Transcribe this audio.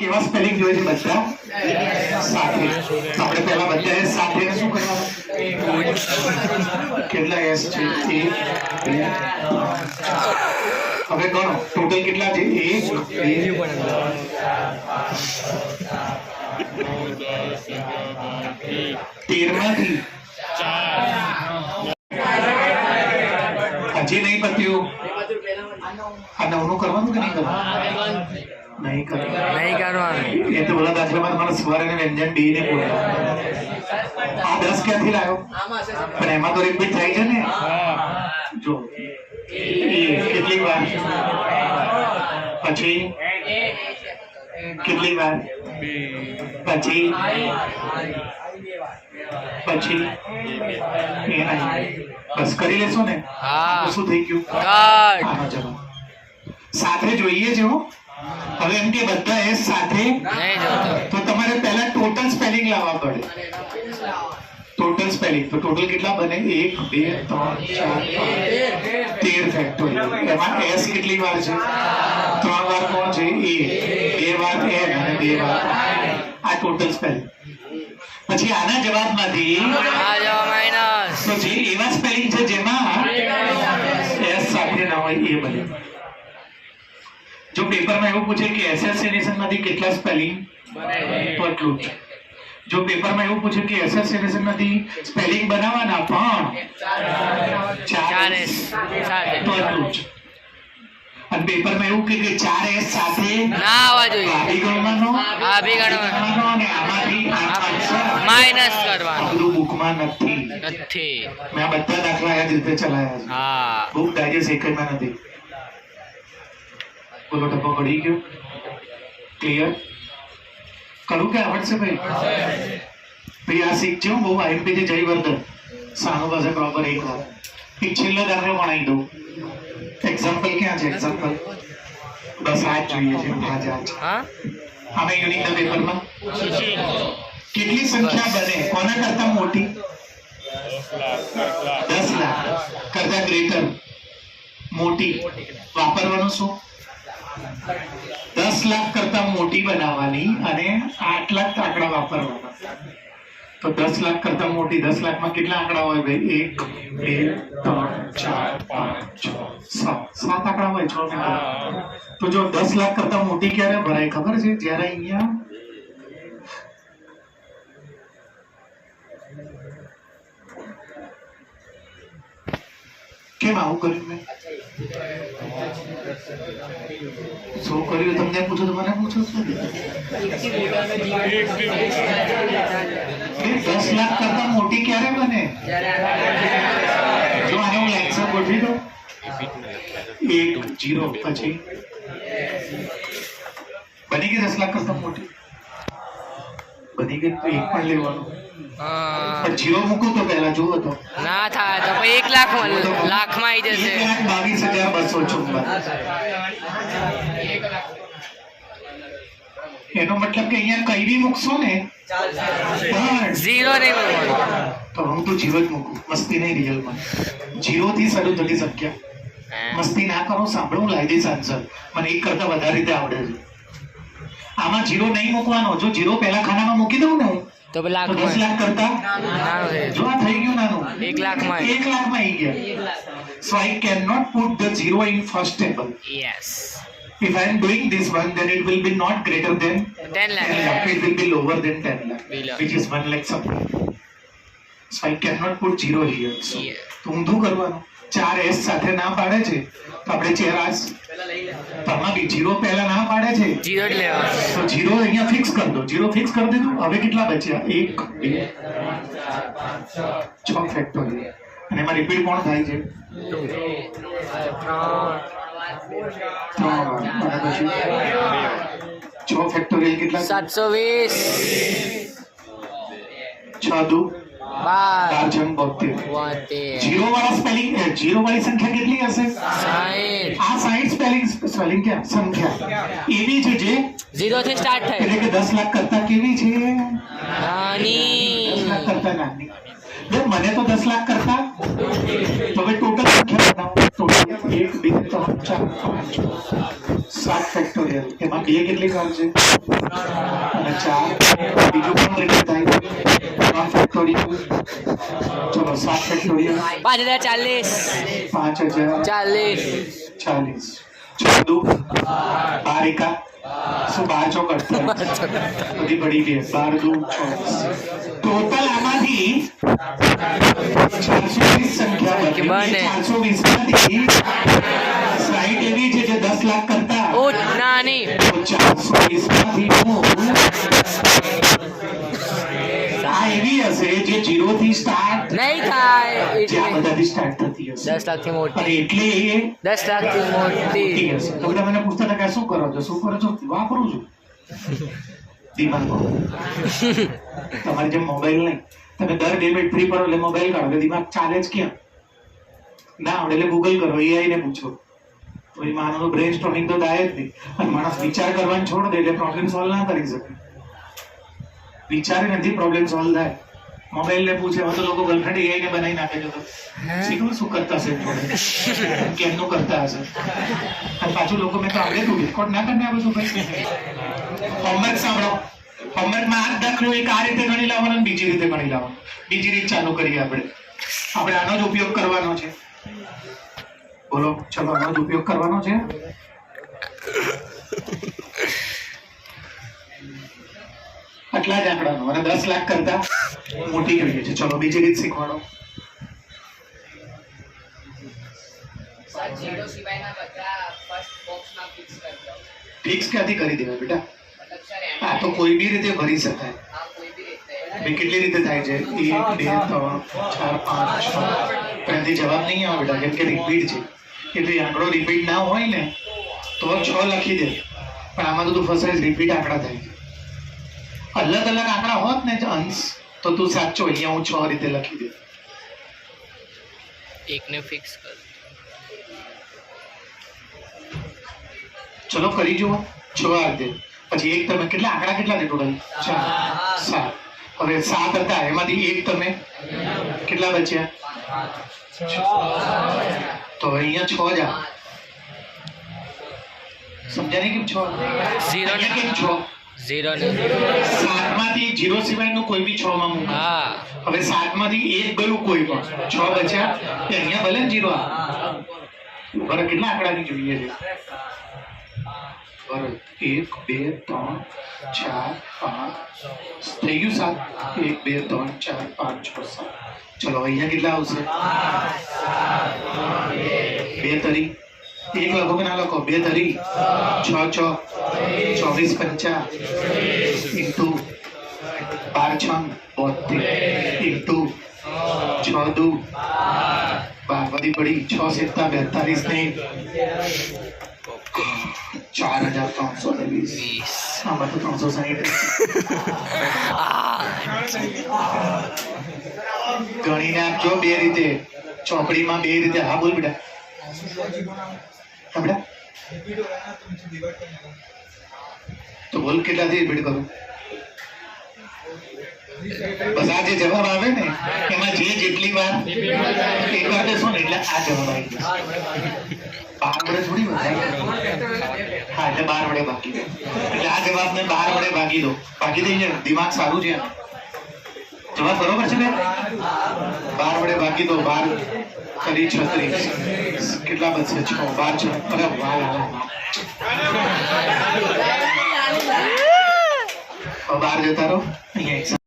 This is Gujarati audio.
કેવા સ્પેલિંગ જોઈએ છે બધા સાથે? તો આપણે પહેલા બધાએ સાથે શું કરવાનું? કેટલા એસ છે? 1 2 હવે ગણો ટોટલ કેટલા છે? 1 2 13 માંથી 4 હજી નહીં પત્યું. આ 9 નું કરવાનું કે નહીં કરવાનું? નહીં કરવાનું. એ તો બધા દાખલામાં તમારે સ્વર અને વ્યંજન બે ને બોલવાનું. આ 10 ક્યાંથી લાવ્યો? પણ એમાં તો રિપીટ થાય છે ને. જો કેટલી વાર પછી કેટલી વાર પછી પછી બસ કરી લેશો ને. શું થઈ ગયું? આનો જવાબ સાથે જોઈએ છે. હવે એમ કે બધા એસ સાથે તો તમારે પહેલા ટોટલ સ્પેલિંગ લાવવા પડે. ટોટલ સ્પેલિંગ તો ટોટલ કેટલા બને? 1 2 3 4 5 13 ફેક્ટોરિયલ. એમાં એસ કેટલી વાર છે? 3 વાર કોણ છે? એ 2 વાર એન અને 2 વાર આ ટોટલ સ્પેલિંગ. પછી આના જવાબમાંથી તો જે એવા સ્પેલિંગ છે જેમાં એસ સાથે ના હોય એ બને. જો પેપરમાં એવું પૂછે કે એસેસિનેશન માંથી કેટલા સ્પેલિંગ તો એટલું જ. જો પેપરમાં એવું પૂછે કે એસેસિનેશન માંથી સ્પેલિંગ બનાવવાના પણ 4 એસ તો એટલું જ. અને પેપરમાં એવું કે 4 એસ સાથે ના આવવા જોઈએ. આ બી ગણવાનો અને આમાંથી માઈનસ કરવાનો. બધું બુકમાં નથી. મેં આ બધા દાખલા આ જ રીતે ચલાવ્યા છે. બુક ડાયજેસ્ટ એક જ માં નથી. બોલો ટપ્પો પડી ગયો? ક્લિયર? કરું કે આવડશે ભાઈ? ભાઈ આ શીખજો. બહુ આઈએમપી છે જયવર્ધન સાનો પાસે પ્રોપર એક વાર એક છેલ્લો દાખલો ભણાવી દઉં. એક્ઝામ્પલ ક્યાં છે? એક્ઝામ્પલ બસ આ જ જોઈએ છે. આમે યુનિટના પેપરમાં કેટલી સંખ્યા બને કોના કરતા મોટી? 10 લાખ કરતા ગ્રેટર મોટી. વાપરવાનું શું? 10 લાખ કરતા મોટી બનાવવાની અને 8 લાખ આંકડા વાપરવાના. તો 10 લાખ કરતા મોટી. 10 લાખમાં કેટલા આંકડા હોય ભાઈ? 1 2 3 4 5 6 7 આંકડા હોય. 6 ને તો જો 10 લાખ કરતા મોટી ક્યારે ભરાય ખબર છે? જ્યારે અહીંયા કેમ આવું કર્યું? મેં શું કર્યું તમને પૂછો તો મને પૂછો. 10 લાખ કરતા મોટી ક્યારે બને? જો આને હું લાઈન ગોઠવી દઉં 1 0 પછી બની ગઈ 10 લાખ કરતા મોટી. બની ગઈ તો 1 પણ લેવાનું. પણ 0 મૂકો તો પહેલા જુઓ તો ના થાય તો 1 લાખ લાખમાં આવી જશે. 1,22,254. એનો મતલબ કે અહીંયા કઈ બી મૂકશો ને 0 નહીં મૂકવાનું. તો હું તો 0 જ મૂકું. મસ્તી નહીં રિયલમાં. 0 થી શરૂ થતી સંખ્યા. મસ્તી ના કરો. સાંભળો હું લાવી દઈશ આન્સર. મને એક કરતા વધારે રીતે આવડે છે. આમાં 0 નહીં મૂકવાનો. જો 0 પહેલા ખાનામાં મૂકી દઉં ને હું તો 10 લાખ કરતા જો આ થઈ ગયું નાનું. 1 લાખમાં આવી ગયા. So I cannot put the 0 in first table. Yes. If I am doing this one, then it will be not greater than 10 lakh. It will be lower than 10 lakh, which is 1 lakh supply. So I cannot put 0 here. So તો ઊંધું કરવાનું. 4 એસ સાથે ના પાડે છે તો આપણે ચેરાસ તમા બી 0 પહેલા ના પાડે છે 0 જ લેવાનું. તો 0 અહીંયા ફિક્સ કરી દો. 0 ફિક્સ કરી દીધું. હવે કેટલા બચ્યા? 1 2 6 ફેક્ટોરિયલ. અને એમાં રિપીટ કોણ થાય છે? 6 ફેક્ટોરિયલ કેટલા? 720. 6 દુ 12. 0 વાળા સ્પેલિંગ 0 વાળી સંખ્યા કેટલી હશે? 60. આ 60 સ્પેલિંગ ક્યાં સંખ્યા એવી છે જે 0 થી સ્ટાર્ટ થાય. એટલે કે 10 લાખ કરતા કેવી છે? નાની. 10 લાખ કરતા નાની. મને તો 10 લાખ કરતા તો હવે ટોટલ સંખ્યા બનાવો. Total 1 2 3 4 5 7 factorial. એમાં 2 કેટલી આવશે અને 4 બીજું પણ કેટલી થાય 3 ફેક્ટોરિયલ. ચલો 7 ફેક્ટોરિયલ 5040 40 14 12 एका શું 12 ચોક 48 બધી પડી ગઈ 12 2 24 ટોટલ આમાંથી 420 સંખ્યા બની 420 માંથી સ્લાઇડ એવી છે જે 10 લાખ કરતા નાની 420 માંથી આ એવી હશે જે 0 થી સ્ટાર્ટ નહીં થાય જ્યાં બધાથી સ્ટાર્ટ થતી હશે 10 લાખથી મોટી. અને એટલે 10 લાખથી મોટી હશે. તો બધા મને પૂછતા હતા કે શું કરો છો વાપરું છું દિમાગ. તમારી જેમ મોબાઈલ નહીં, તમે દર 2 મિનિટ ફ્રી પડો એટલે મોબાઈલ કાઢો, દિમાગ ચાલે જ ક્યાં ના આવડે એટલે ગૂગલ કરો, AI ને પૂછો. તો એ માનવનું બ્રેન સ્ટોર્મિંગ તો થાય જ નહીં. અને માણસ વિચાર કરવાનું છોડ દે એટલે પ્રોબ્લેમ સોલ્વ ના કરી શકે. વિચારે નથી પ્રોબ્લેમ સોલ્વ થાય. મોબાઈલ ને પૂછે તો લોકો ગર્લફ્રેન્ડ AI ને બનાવી નાખે છે. તો શીખવું શું કરતા હશે, કેમનું કરતા હશે. અને પાછું લોકો મેં તો આવડે તું રેકોર્ડ ના કરીને આ બધું ભાઈ. હોમવર્ક સાંભળો. હોમવર્કમાં 8 દાખલો એક આ રીતે ગણી લાવવાનો અને બીજી રીતે ગણી લાવવાનો. બીજી રીત ચાલુ કરીએ આપણે આનો જ ઉપયોગ કરવાનો છે. બોલો ચલો આનો જ ઉપયોગ કરવાનો છે. આટલા જ આંકડાનો અને 10 લાખ કરતા મોટી કરીએ છે. ચલો બીજી રીત શીખવાડો. ફિક્સ ક્યાંથી કરી દેવાય બેટા? હા તો કોઈ બી રીતે ભરી શકાય. કેટલી રીતે થાય છે? 1 2 3 4 5 6 ત્યાંથી જવાબ નહીં આવે બેટા, કેમ કે રિપીટ છે. એટલે આંકડો રિપીટ ના હોય ને તો 6 લખી દે. પણ આમાં તો તું ફસાઈશ, રિપીટ આંકડા થાય છે. અલગ અલગ આંકડા હોત ને અંશ તો તું સાચો. અહીંયા હું 6 રીતે લખી દે. એકને ફિક્સ કર. ચલો કરી જુઓ. 6 આપી દે. પછી એક તમે કેટલા આંકડા કેટલા છે ટોટલ? 4 7. હવે 7 હતા એમાંથી એક તમે કેટલા બચ્યા? 6. તો અહીંયા 6 જ આ સમજ્યા નહીં કેમ 6? 0 કેમ 6? 0 ને 7 માંથી 0 સિવાયનું કોઈ બી 6 માં મૂકો. હવે 7 માંથી એક ગયું કોઈ પણ 6 બચ્યા તે અહીંયા ભલે 0 બરાબર. કેટલા આંકડાની જોઈએ છે? બરાબર 1 2 3 4 5 થઈ ગયું 7. 1 2 3 4 5 6 7. ચલો અહીંયા કેટલા આવશે? 2 તરી એક લખો કે ના લખો? 2 તરી 6 6 24 50 ઇન્ટુ 12 6 72 ઇન્ટુ 6 2 12 વધી પડી 6 7 42 ને 4320. આમાં તો 360 ગણીને આપજો 2 રીતે ચોકડીમાં 2 રીતે. હા બોલ બેટા. તો બોલ કેટલાથી રિપીટ કરું? બસ આ જે જવાબ આવે ને એમાં જેટલી વાર એક વાર દેશો ને એટલે આ જવાબ આવી જશે. 12 વડે થોડી વધારે. હા એટલે 12 વડે ભાગી દો. એટલે આ જવાબને 12 વડે ભાગી દો. ભાગી દઈએ. દિમાગ સારું છે. જવાબ બરોબર છે ને? 12 વડે ભાગી દો. 12 કરી 36 કેટલા બચશે? 6 12 6. અરે વાહ 12 જતા રહો અહીંયા.